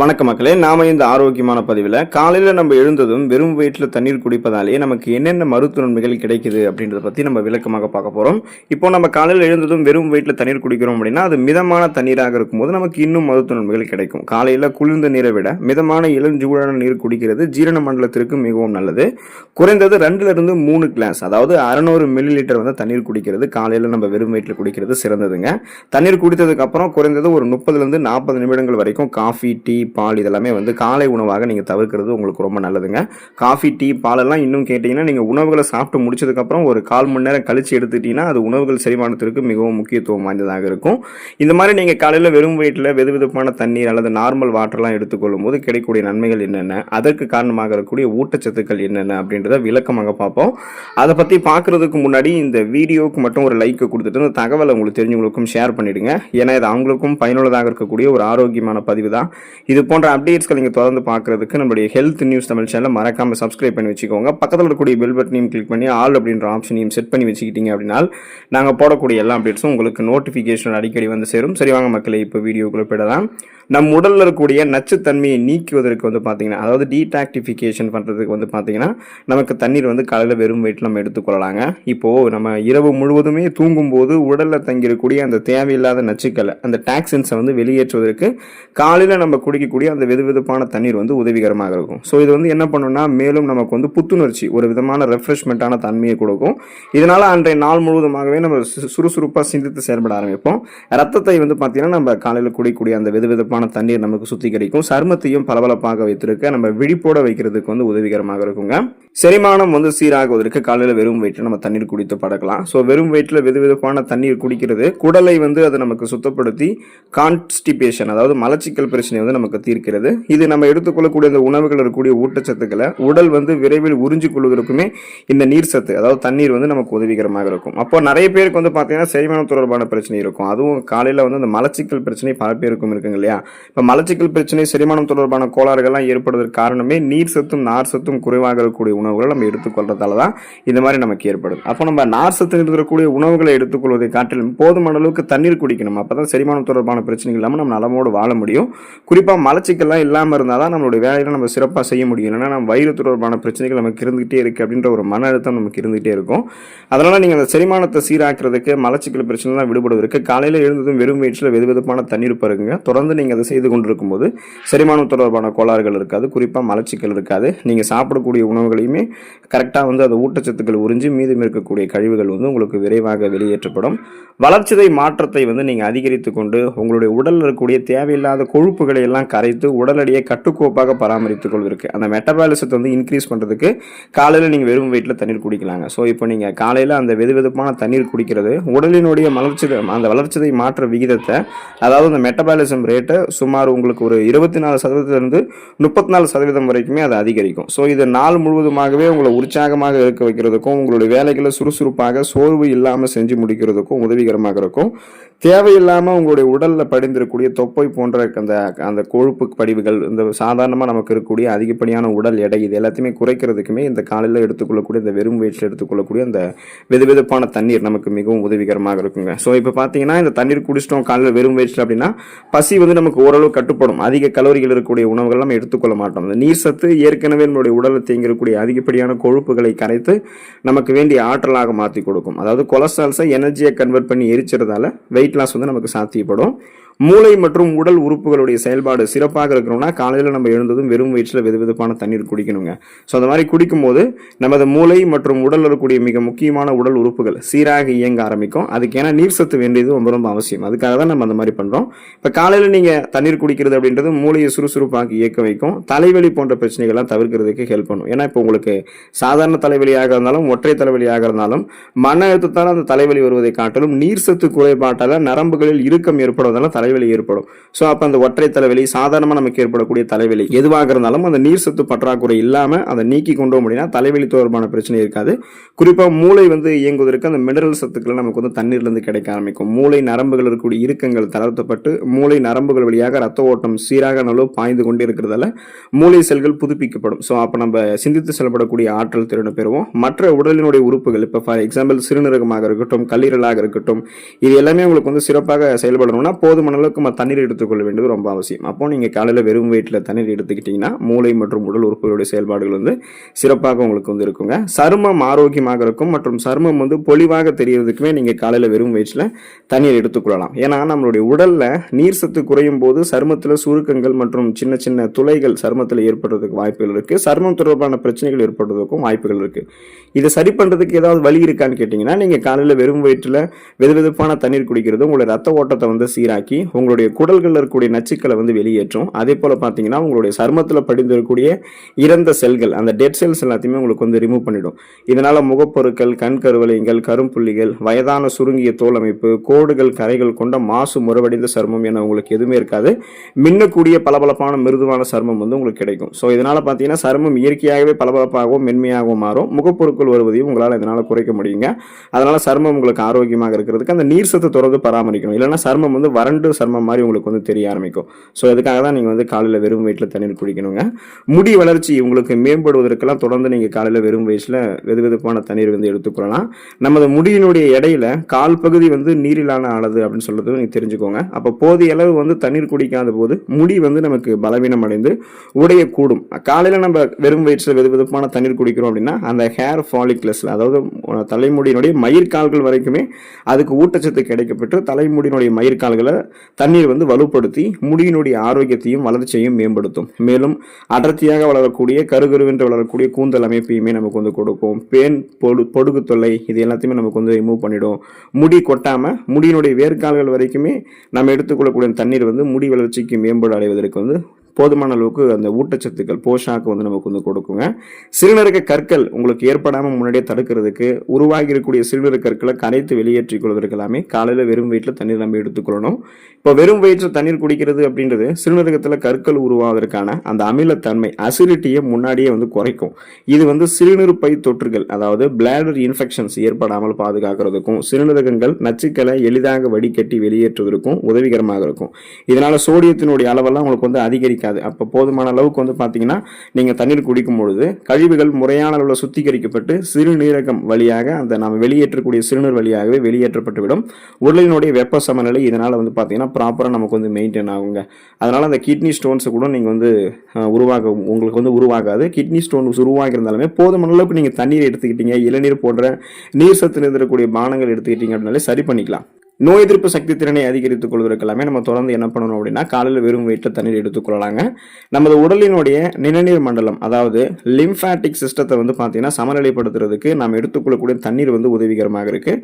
வணக்க மக்களே, நாம இந்த ஆரோக்கியமான பதிவில் காலையில் நம்ம எழுந்ததும் வெறும் வயிற்றில் தண்ணீர் குடிப்பதாலேயே நமக்கு என்னென்ன மருத்துவ நன்மைகள் கிடைக்குது அப்படின்றத பற்றி நம்ம விளக்கமாக பார்க்க போகிறோம். இப்போ நம்ம காலையில் எழுந்ததும் வெறும் வயிற்றில் தண்ணீர் குடிக்கிறோம் அப்படின்னா அது மிதமான தண்ணீராக இருக்கும்போது நமக்கு இன்னும் மருத்துவ நன்மைகள் கிடைக்கும். காலையில் குளிர்ந்த நீரை விட மிதமான இளஞ்சூடான நீர் குடிக்கிறது ஜீரண மண்டலத்திற்கு மிகவும் நல்லது. குறைந்தது 2லிருந்து 3 கிளாஸ், அதாவது 600 மில்லிலிட்டர் வந்து தண்ணீர் குடிக்கிறது காலையில் நம்ம வெறும் வயிற்றில் குடிக்கிறது சிறந்ததுங்க. தண்ணீர் குடித்ததுக்கு அப்புறம் குறைந்தது ஒரு 30லிருந்து 40 நிமிடங்கள் வரைக்கும் காஃபி, டீ, பால் இதெல்லாமே வந்து காலை உணவாக நீங்கள் தவிர்க்கிறது உங்களுக்கு ரொம்ப நல்லதுங்க. காஃபி, டீ, பாலெல்லாம் இன்னும் கேட்டிங்கன்னா நீங்கள் உணவுகளை சாப்பிட்டு முடிச்சதுக்கப்புறம் ஒரு 1/4 மணி நேரம் கழிச்சு எடுத்துக்கிட்டிங்கன்னா அது உணவுகள் செரிமானத்திற்கு மிகவும் முக்கியத்துவம் வாய்ந்ததாக இருக்கும். இந்த மாதிரி நீங்கள் காலையில் வெறும் வயிற்றில் வெதுவெதுப்பான தண்ணீர் அல்லது நார்மல் வாட்டர்லாம் எடுத்துக்கொள்ளும் போது கிடைக்கக்கூடிய நன்மைகள் என்னென்ன, அதற்கு காரணமாக இருக்கக்கூடிய ஊட்டச்சத்துக்கள் என்னென்ன அப்படின்றத விளக்கமாக பார்ப்போம். அதை பற்றி பார்க்குறதுக்கு முன்னாடி இந்த வீடியோவுக்கு மட்டும் ஒரு லைக் கொடுத்துட்டு இந்த தகவலை உங்களுக்கு தெரிஞ்சவங்களுக்கும் ஷேர் பண்ணிவிடுங்க. ஏன்னா இது அவங்களுக்கும் பயனுள்ளதாக இருக்கக்கூடிய ஒரு ஆரோக்கியமான பதிவு தான். இது போன்ற அப்டேட்ஸ்கள் நீங்கள் தொடர்ந்து பார்க்குறதுக்கு நம்மளுடைய ஹெல்த் நியூஸ் தமிழ் சேனலை மறக்காமல் சப்ஸ்கிரைப் பண்ணி வச்சுக்கோங்க. பக்கத்தில் இருக்கக்கூடிய பெல் பட்டனையும் கிளிக் பண்ணி ஆல் அப்படின்ற ஆப்ஷனையும் செட் பண்ணி வச்சுக்கிட்டீங்க அப்படின்னா நாங்கள் போடக்கூடிய எல்லா அப்டேட்ஸும் உங்களுக்கு நோட்டிஃபிகேஷன் அடிக்கடி வந்து சேரும். சரி வாங்க மக்களே, இப்போ வீடியோக்குள்ளே போயிடலாம். நம் உடலில் இருக்கக்கூடிய நச்சுத்தன்மையை நீக்குவதற்கு வந்து பார்த்தீங்கன்னா, அதாவது டீடாக்டிஃபிகேஷன் பண்ணுறதுக்கு வந்து பார்த்தீங்கன்னா நமக்கு தண்ணீர் வந்து காலையில் வெறும் வயிற்றில் நம்ம எடுத்துக்கொள்ளலாங்க. இப்போது நம்ம இரவு முழுவதுமே தூங்கும்போது உடலில் தங்கியிருக்கக்கூடிய அந்த தேவையில்லாத நச்சுக்களை, அந்த டாக்ஸின்ஸை வந்து வெளியேற்றுவதற்கு காலையில் நம்ம குடிக்கக்கூடிய அந்த வெதுவெதுப்பான தண்ணீர் வந்து உதவிகரமாக இருக்கும். ஸோ இது வந்து என்ன பண்ணணும்னா மேலும் நமக்கு வந்து புத்துணர்ச்சி, ஒரு விதமான ரெஃப்ரெஷ்மெண்ட்டான தன்மையை கொடுக்கும். இதனால் அன்றைய நாள் முழுவதுமாகவே நம்ம சுறுசுறுப்பாக சிந்தித்து செயல்பட ஆரம்பிப்போம். ரத்தத்தை வந்து பார்த்தீங்கன்னா நம்ம காலையில் குடிக்கக்கூடிய அந்த வெதுவெதுப்பான தண்ணீர் நமக்கு சுத்திகரிக்கும். சருமத்தையும் பளபளப்பாக வைத்திருக்க நம்ம விழிப்போட வைக்கிறதுக்கு வந்து உதவிகரமாக இருக்குங்க. செரிமானம் வந்து சீராகுவதற்கு காலையில் வெறும் வயிற்றில் நம்ம தண்ணீர் குடித்து பழக்கலாம். ஸோ வெறும் வயிற்றில் வெதுவெதுப்பான தண்ணீர் குடிக்கிறது குடலை வந்து அது நமக்கு சுத்தப்படுத்தி கான்ஸ்டிபேஷன், அதாவது மலச்சிக்கல் பிரச்சனை வந்து நமக்கு தீர்க்கிறது. இது நம்ம எடுத்துக்கொள்ளக்கூடிய இந்த உணவுகள் இருக்கக்கூடிய ஊட்டச்சத்துக்களை உடல் வந்து விரைவில் உறிஞ்சிக் கொள்வதற்குமே இந்த நீர் சத்து, அதாவது தண்ணீர் வந்து நமக்கு உதவிகரமாக இருக்கும். அப்போ நிறைய பேருக்கு வந்து பார்த்தீங்கன்னா செரிமானம் தொடர்பான பிரச்சனை இருக்கும். அதுவும் காலையில் வந்து அந்த மலச்சிக்கல் பிரச்சனை பல பேருக்கும் இருக்குங்க இல்லையா? இப்போ மலச்சிக்கல் பிரச்சனை, செரிமானம் தொடர்பான கோளாறுகள்லாம் ஏற்படுவதற்கு காரணமே நீர் சத்தும் நார் சத்தும் குறைவாக இருக்கக்கூடிய உணவுகளை நம்ம எடுத்துக்கொள்றதால தான் இந்த மாதிரி நமக்கு ஏற்படுது. அப்போ நம்ம நார் சத்து இருக்கக்கூடிய உணவுகளை எடுத்துக்கொள்வதை காட்டிலும் போதுமான அளவுக்கு தண்ணீர் குடிக்கணும். அப்பதான் செரிமானம் தொடர்பான பிரச்சனைகள் இல்லாமல் நம்ம நலமோடு வாழ முடியும். குறிப்பாக மலச்சிக்கல்லாம் இல்லாமல் இருந்தால் தான் நம்மளுடைய வேலையை நம்ம சிறப்பாக செய்ய முடியும். இல்லைன்னா நம்ம வயிறு தொடர்பான பிரச்சனைகள் நமக்கு இருந்துகிட்டே இருக்கு அப்படின்ற ஒரு மன அழுத்தம் நமக்கு இருந்துகிட்டே இருக்கும். அதனால நீங்கள் அந்த செரிமானத்தை சீராக்கிறதுக்கு, மலச்சிக்கல் பிரச்சனைலாம் விடுபடுவதற்கு காலையில் எழுந்ததும் வெறும் வயிற்றில் வெதுவெதுப்பான தண்ணீர் பருகுங்க. தொடர்ந்து நீங்கள் அதை செய்து கொண்டிருக்கும் போது செரிமானம் தொடர்பான கோளாறுகள் இருக்காது, குறிப்பாக மலச்சிக்கல் இருக்காது. நீங்கள் சாப்பிடக்கூடிய உணவுகளையுமே கரெக்டாக வந்து அந்த ஊட்டச்சத்துக்கள் உறிஞ்சி மீதம் இருக்கக்கூடிய கழிவுகள் வந்து உங்களுக்கு விரைவாக வெளியேற்றப்படும். வளர்ச்சிதை மாற்றத்தை வந்து நீங்கள் அதிகரித்து கொண்டு உங்களுடைய உடலில் இருக்கக்கூடிய தேவையில்லாத கொழுப்புகளை எல்லாம் கரைத்து உடல் எடையை கட்டுக்கோப்பாக பராமரித்துக் கொள்வதற்கு, அந்த மெட்டபாலிசத்தை வந்து இன்க்ரீஸ் பண்ணுறதுக்கு காலையில் நீங்கள் வெறும் வயிற்றில் தண்ணீர் குடிக்கலாங்க. ஸோ இப்போ நீங்கள் காலையில் அந்த வெதுவெதுப்பான தண்ணீர் குடிக்கிறது உடலினுடைய அந்த வளர்ச்சிதை மாற்ற விகிதத்தை, அதாவது அந்த மெட்டபாலிசம் ரேட்டை சுமார் உங்களுக்கு ஒரு 24% 34% வரைக்குமே அது அதிகரிக்கும். ஸோ இது நாள் முழுவதுமாகவே உங்களை உற்சாகமாக இருக்க வைக்கிறதுக்கும், உங்களுடைய வேலைகளை சுறுசுறுப்பாக சோர்வு இல்லாமல் செஞ்சு முடிக்கிறதுக்கும் உதவிகரமாக இருக்கும். தேவையில்லாமல் உங்களுடைய உடலில் படிந்திருக்கக்கூடிய தொப்பை போன்ற அந்த கொழுப்பு படிவுகள், இந்த சாதாரணமாக நமக்கு இருக்கக்கூடிய அதிகப்படியான உடல் எடை, இது எல்லாத்தையுமே குறைக்கிறதுக்குமே இந்த காலையில் எடுத்துக்கொள்ளக்கூடிய இந்த வெறும் வயிற்றில் எடுத்துக்கொள்ளக்கூடிய அந்த வெதுவெதுப்பான தண்ணீர் நமக்கு மிகவும் உதவிகரமாக இருக்குங்க. ஸோ இப்போ பார்த்தீங்கன்னா இந்த தண்ணீர் குடிச்சிட்டோம் காலையில் வெறும் வயிற்றில் அப்படின்னா பசி வந்து நமக்கு ஓரளவு கட்டுப்படும். அதிக கலோரிகள் இருக்கக்கூடிய உணவுகள் நம்ம எடுத்துக்கொள்ள மாட்டோம். இந்த நீர் சத்து ஏற்கனவே நம்மளுடைய உடலில் தேங்கியிருக்கக்கூடிய அதிகப்படியான கொழுப்புகளை கரைத்து நமக்கு வேண்டிய ஆற்றலாக மாற்றி கொடுக்கும். அதாவது கொலஸ்ட்ரால்ஸை எனர்ஜியை கன்வெர்ட் பண்ணி எரிச்சறதால வெயிட் லாஸ் வந்து நமக்கு சாத்தியப்படும். மூளை மற்றும் உடல் உறுப்புகளுடைய செயல்பாடு சிறப்பாக இருக்கணும்னா காலையில் நம்ம எழுந்ததும் வெறும் வயிற்றில் வெதுவெதுப்பான தண்ணீர் குடிக்கணுங்க. ஸோ அந்த மாதிரி குடிக்கும்போது நமது மூளை மற்றும் உடல் இருக்கக்கூடிய மிக முக்கியமான உடல் உறுப்புகள் சீராக இயங்க ஆரம்பிக்கும். அதுக்கு ஏன்னா நீர் சத்து வேண்டியது ரொம்ப ரொம்ப அவசியம். அதுக்காக தான் நம்ம அந்த மாதிரி பண்ணுறோம். இப்போ காலையில் நீங்கள் தண்ணீர் குடிக்கிறது அப்படின்றது மூளையை சுறுசுறுப்பாக இயக்க வைக்கும். தலைவலி போன்ற பிரச்சனைகள்லாம் தவிர்க்கிறதுக்கு ஹெல்ப் பண்ணும். ஏன்னா இப்போ உங்களுக்கு சாதாரண தலைவலியாக இருந்தாலும் ஒற்றை தலைவலியாக இருந்தாலும் மன அழுத்தத்தால் அந்த தலைவலி வருவதை காட்டிலும் நீர் சத்து குறைபாட்டால் நரம்புகளில் இறுக்கம் ஏற்படுவதால் தலைவலி ஏற்படும். ஸோ அப்போ அந்த ஒற்றை தலைவலி, சாதாரணமாக நமக்கு ஏற்படக்கூடிய தலைவலி எதுவாக இருந்தாலும் அந்த நீர் சத்து பற்றாக்குறை இல்லாமல் அதை நீக்கி கொண்டோம் அப்படின்னா தலைவலி தொடர்பான பிரச்சனை இருக்காது. குறிப்பாக மூளை வந்து இயங்குவதற்கு அந்த மினரல் சத்துக்கள் நமக்கு வந்து தண்ணீர்லேருந்து கிடைக்க ஆரம்பிக்கும். மூளை நரம்புகள் இருக்கக்கூடிய இறுக்கங்கள் தளர்த்தப்பட்டு மூளை நரம்புகள் வழியாக ரத்த ஓட்டம் சீராக அளவு பாய்ந்து கொண்டு இருக்கிறதால மூளை செல்கள் புதுப்பிக்கப்படும். ஸோ அப்போ நம்ம சிந்தித்து செயல்படக்கூடிய ஆற்றல் திறனை பெறுவோம். மற்ற உடலினுடைய உறுப்புகள், இப்போ ஃபார் எக்ஸாம்பிள் சிறுநீரகமாக இருக்கட்டும், கல்லீரலாக இருக்கட்டும், இது எல்லாமே உங்களுக்கு வந்து சிறப்பாக செயல்படணும்னா போதுமான போதுமான அளவுக்கு நம்ம தண்ணீர் எடுத்துக்கொள்ள வேண்டியது ரொம்ப அவசியம். அப்போ நீங்கள் காலையில் வெறும் வயிற்றில் தண்ணீர் எடுத்துக்கிட்டிங்கன்னா மூளை மற்றும் உடல் உறுப்புகளுடைய செயல்பாடுகள் வந்து சிறப்பாக உங்களுக்கு வந்து இருக்குங்க. சருமம் ஆரோக்கியமாக இருக்கும் மற்றும் சருமம் வந்து பொலிவாக தெரியறதுக்குமே நீங்கள் காலையில் வெறும் வயிற்றில் தண்ணீர் எடுத்துக்கொள்ளலாம். ஏன்னா நம்மளுடைய உடலில் நீர் சத்து குறையும் போது சருமத்தில் சுருக்கங்கள் மற்றும் சின்ன சின்ன துளைகள் சருமத்தில் ஏற்படுறதுக்கு வாய்ப்புகள் இருக்குது. சருமம் தொடர்பான பிரச்சனைகள் ஏற்படுறதுக்கும் வாய்ப்புகள் இருக்குது. இதை சரி பண்ணுறதுக்கு ஏதாவது வழி இருக்கான்னு கேட்டிங்கன்னா, நீங்கள் காலையில் வெறும் வயிற்றில் வெதுவெதுப்பான தண்ணீர் குடிக்கிறது உங்களுடைய ரத்த ஓட்டத்தை வந்து சீராக்கி உங்களுடைய குடல்களில் இருக்கக்கூடிய நச்சுக்களை வந்து வெளியேற்றும். அதே போல் பார்த்தீங்கன்னா உங்களுடைய சருமத்தில் படிந்திருக்கக்கூடிய இறந்த செல்கள், அந்த டெட் செல்ஸ் எல்லாத்தையுமே உங்களுக்கு வந்து ரிமூவ் பண்ணிடும். இதனால் முகப்பொருட்கள், கண் கருவளையங்கள், கரும்புள்ளிகள், வயதான சுருங்கிய தோல் அமைப்பு, கோடுகள், கரைகள் கொண்ட மாசு முறவடைந்த சருமம் என உங்களுக்கு எதுவுமே இருக்காது. மின்னக்கூடிய பளபளப்பான மிருதுவான சருமம் வந்து உங்களுக்கு கிடைக்கும். ஸோ இதனால் பார்த்தீங்கன்னா சருமம் இயற்கையாகவே பளபளப்பாகவும் மென்மையாகவும் மாறும். முகப்பொருட்கள் வருவதையும் உங்களால் இதனால் குறைக்க முடியுங்க. அதனால் சருமம் உங்களுக்கு ஆரோக்கியமாக இருக்கிறதுக்கு அந்த நீர் சத்து தொடர்ந்து பராமரிக்கணும். இல்லைன்னா சருமம் வந்து வறண்டு சருமம் மாதிரி உங்களுக்கு வந்து தெரிய ஆரம்பிக்கும். ஸோ இதுக்காக தான் நீங்கள் வந்து காலையில் வெறும் வயிற்றில் தண்ணீர் குடிக்கணுங்க. முடி வளர்ச்சி உங்களுக்கு மேம்படுவதற்கெல்லாம் தொடர்ந்து நீங்கள் காலையில் வெறும் வயிற்றில் வெதுவெதுப்பான தண்ணீர் வந்து எடுத்துக்கொள்ளலாம். நமது முடியினுடைய இடையில கால் பகுதி வந்து நீரிலான ஆனது அப்படின்னு சொல்றது நீங்கள் தெரிஞ்சுக்கோங்க. அப்போ போதிய அளவு வந்து தண்ணீர் குடிக்காத போது முடி வந்து நமக்கு பலவீனம் அடைந்து உடையக்கூடும். காலையில் நம்ம வெறும் வயிற்றில் வெதுவெதுப்பான தண்ணீர் குடிக்கிறோம் அப்படின்னா அந்த ஹேர் ஃபாலிக்லஸ்ல, அதாவது தலைமுடியினுடைய மயிர்கால்கள் வரைக்குமே அதுக்கு ஊட்டச்சத்து கிடைக்கப்பட்டு தலைமுடியினுடைய மயிர்கால்களை தண்ணீர் வந்து வலுப்படுத்தி முடியினுடைய ஆரோக்கியத்தையும் வளர்ச்சியையும் மேம்படுத்தும். மேலும் அடர்த்தியாக வளரக்கூடிய கருகருவென்று வளரக்கூடிய கூந்தல் அமைப்பையுமே நமக்கு வந்து கொடுக்கும். பேன் பொடுகு தொல்லை இது எல்லாத்தையுமே நமக்கு வந்து ரிமூவ் பண்ணிடும். முடி கொட்டாம முடியினுடைய வேர்க்கால்கள் வரைக்குமே நம்ம எடுத்துக்கொள்ளக்கூடிய தண்ணீர் வந்து முடி வளர்ச்சிக்கு மேம்பாடு அடைவதற்கு வந்து போதுமான அளவுக்கு அந்த ஊட்டச்சத்துக்கள் போஷாக்கு வந்து நமக்கு வந்து கொடுக்குங்க. சிறுநீரக கற்கள் உங்களுக்கு ஏற்படாமல் முன்னாடியே தடுக்கிறதுக்கு உருவாகி இருக்கக்கூடிய சிறுநீரக கற்களை கரைத்து வெளியேற்றிக் கொள்வதற்கு எல்லாமே காலையில் வெறும் வயிற்றில் தண்ணீர் நம்ம எடுத்துக்கொள்ளணும். இப்போ வெறும் வயிற்றில் தண்ணீர் குடிக்கிறது அப்படின்றது சிறுநீரகத்தில் கற்கள் உருவாவதற்கான அந்த அமிலத்தன்மை அசிடிட்டியை முன்னாடியே வந்து குறைக்கும். இது வந்து சிறுநீர்ப்பை தொற்றுகள், அதாவது பிளாடர் இன்ஃபெக்ஷன்ஸ் ஏற்படாமல் பாதுகாக்கிறதுக்கும் சிறுநீரகங்கள் நச்சுக்களை எளிதாக வடிகட்டி வெளியேற்றுவதற்கும் உதவிகரமாக இருக்கும். இதனால சோடியத்தினுடைய அளவெல்லாம் உங்களுக்கு வந்து அதிகரிக்க. அப்போ போதுமான அளவுக்கு வந்து பார்த்தீங்கன்னா நீங்கள் தண்ணீர் குடிக்கும் பொழுது கழிவுகள் முறையான அளவில் சுத்திகரிக்கப்பட்டு சிறுநீரகம் வழியாக அந்த நாம் வெளியேற்றக்கூடிய சிறுநீர் வழியாகவே வெளியேற்றப்பட்டு விடும். உடலினுடைய வெப்ப சமநிலை இதனால் வந்து பார்த்தீங்கன்னா ப்ராப்பராக நமக்கு வந்து மெயின்டைன் ஆகுங்க. அதனால் அந்த கிட்னி ஸ்டோன்ஸை கூட நீங்கள் வந்து உங்களுக்கு வந்து உருவாகாது. கிட்னி ஸ்டோன்ஸ் உருவாகி இருந்தாலுமே போதுமான அளவுக்கு நீங்கள் தண்ணீர் எடுத்துக்கிட்டீங்க, இளநீர் போன்ற நீர் சத்து நிறைந்திருக்கக்கூடிய பானங்கள் எடுத்துக்கிட்டீங்க அப்படின்னாலே சரி பண்ணிக்கலாம். நோய் எதிர்ப்பு சக்தி திறனை அதிகரித்துக் கொள்வதற்கு எல்லாமே நம்ம தொடர்ந்து என்ன பண்ணணும் அப்படின்னா காலையில் வெறும் வயிற்றில் தண்ணீர் எடுத்துக்கொள்ளலாங்க. நமது உடலினுடைய நிணநீர் மண்டலம், அதாவது லிம்ஃபாட்டிக் சிஸ்டத்தை வந்து பார்த்தீங்கன்னா சமநிலைப்படுத்துறதுக்கு நம்ம எடுத்துக்கொள்ளக்கூடிய தண்ணீர் வந்து உதவிகரமாக இருக்கு.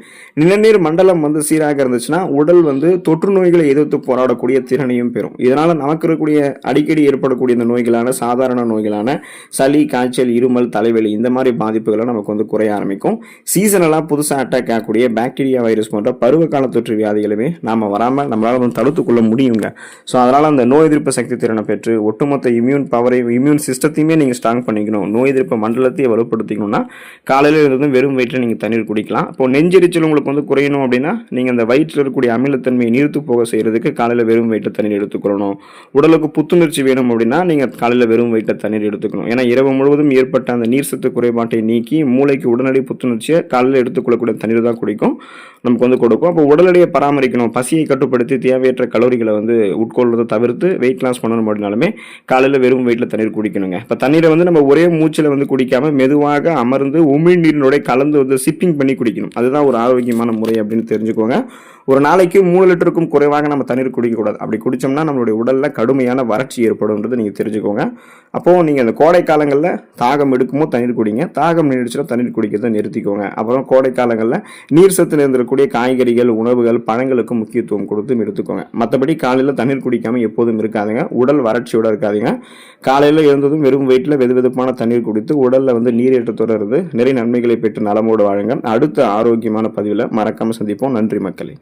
நிணநீர் மண்டலம் வந்து சீராக இருந்துச்சுன்னா உடல் வந்து தொற்று நோய்களை எதிர்த்து போராடக்கூடிய திறனையும் பெறும். இதனால நமக்கு இருக்கக்கூடிய அடிக்கடி ஏற்படக்கூடிய இந்த நோய்களான சாதாரண நோய்களான சளி, காய்ச்சல், இருமல், தலைவலி இந்த மாதிரி பாதிப்புகளை நமக்கு வந்து குறைய ஆரம்பிக்கும். சீசனலாக புதுசாக அட்டாக் ஆகக்கூடிய பாக்டீரியா, வைரஸ் போன்ற பருவ காலத்து வியாதிகளுமே நாம வராமல் நம்மளால வந்து தடுத்துக்கொள்ள முடியுங்க. ஸோ அதனால அந்த நோய் எதிர்ப்பு சக்தி திறனை பெற்று ஒட்டுமொத்த இம்யூன் பவரை, இம்யூன் சிஸ்டத்தையுமே நீங்கள் ஸ்ட்ராங் பண்ணிக்கணும், நோய் எதிர்ப்பு மண்டலத்தையே வலுப்படுத்திக்கணும்னா காலையில் இருந்து வெறும் வயிற்றில் நீங்கள் தண்ணீர் குடிக்கலாம். இப்போ நெஞ்செரிச்சல் உங்களுக்கு வந்து குறையணும் அப்படின்னா நீங்கள் அந்த வயிற்றில் இருக்கக்கூடிய அமிலத்தன்மையை நீர்த்து போக செய்யறதுக்கு காலையில் வெறும் வயிற்றில் தண்ணீர் எடுத்துக்கொள்ளணும். உடலுக்கு புத்துணர்ச்சி வேணும் அப்படின்னா நீங்கள் காலையில் வெறும் வயிற்றில் தண்ணீர் எடுத்துக்கணும். ஏன்னா இரவு முழுவதும் ஏற்பட்ட அந்த நீர் சத்து குறைபாட்டை நீக்கி மூளைக்கு உடனடி புத்துணர்ச்சியை காலையில் எடுத்துக்கொள்ளக்கூடிய தண்ணீர் தான் குடிக்கும் நமக்கு வந்து கொடுக்கும். அப்போ உடலுடைய பராமரிக்கணும், பசியை கட்டுப்படுத்தி தேவையற்ற கலோரிகளை வந்து உட்கொள்றதை தவிர்த்து வெயிட் லாஸ் பண்ணணும் அப்படின்னாலுமே காலையில் வெறும் வயிற்றில் தண்ணீர் குடிக்கணுங்க. இப்போ தண்ணீரை வந்து நம்ம ஒரே மூச்சில் வந்து குடிக்காம மெதுவாக அமர்ந்து உமிழ்நீரினுடைய கலந்து வந்து சிப்பிங் பண்ணி குடிக்கணும். அதுதான் ஒரு ஆரோக்கியமான முறை அப்படின்னு தெரிஞ்சுக்கோங்க. ஒரு நாளைக்கு 3 லிட்டருக்கும் குறைவாக நம்ம தண்ணீர் குடிக்கக்கூடாது. அப்படி குடிச்சோம்னா நம்மளுடைய உடலில் கடுமையான வறட்சி ஏற்படும்ன்றது நீங்கள் தெரிஞ்சுக்கோங்க. அப்போது நீங்கள் அந்த கோடை காலங்களில் தாகம் எடுக்குமோ தண்ணீர் குடிங்க, தாகம் நீடிச்சுனா தண்ணீர் குடிக்கிறத நிறுத்திக்கோங்க. அப்புறம் கோடை காலங்களில் நீர் சத்தில் இருந்திருக்கக்கூடிய காய்கறிகள், உணவுகள், பழங்களுக்கு முக்கியத்துவம் கொடுத்து எடுத்துக்கோங்க. மற்றபடி காலையில் தண்ணீர் குடிக்காமல் எப்போதும் இருக்காதுங்க, உடல் வறட்சியோடு இருக்காதுங்க. காலையில் இருந்ததும் வெறும் வயிற்றில் வெதுவெதுப்பான தண்ணீர் குடித்து உடலில் வந்து நீரேற்ற தொடர்ந்து நிறைய நன்மைகளை பெற்று நலமோடு வாழுங்க. அடுத்த ஆரோக்கியமான பதிவில் மறக்காமல் சந்திப்போம். நன்றி மக்களே.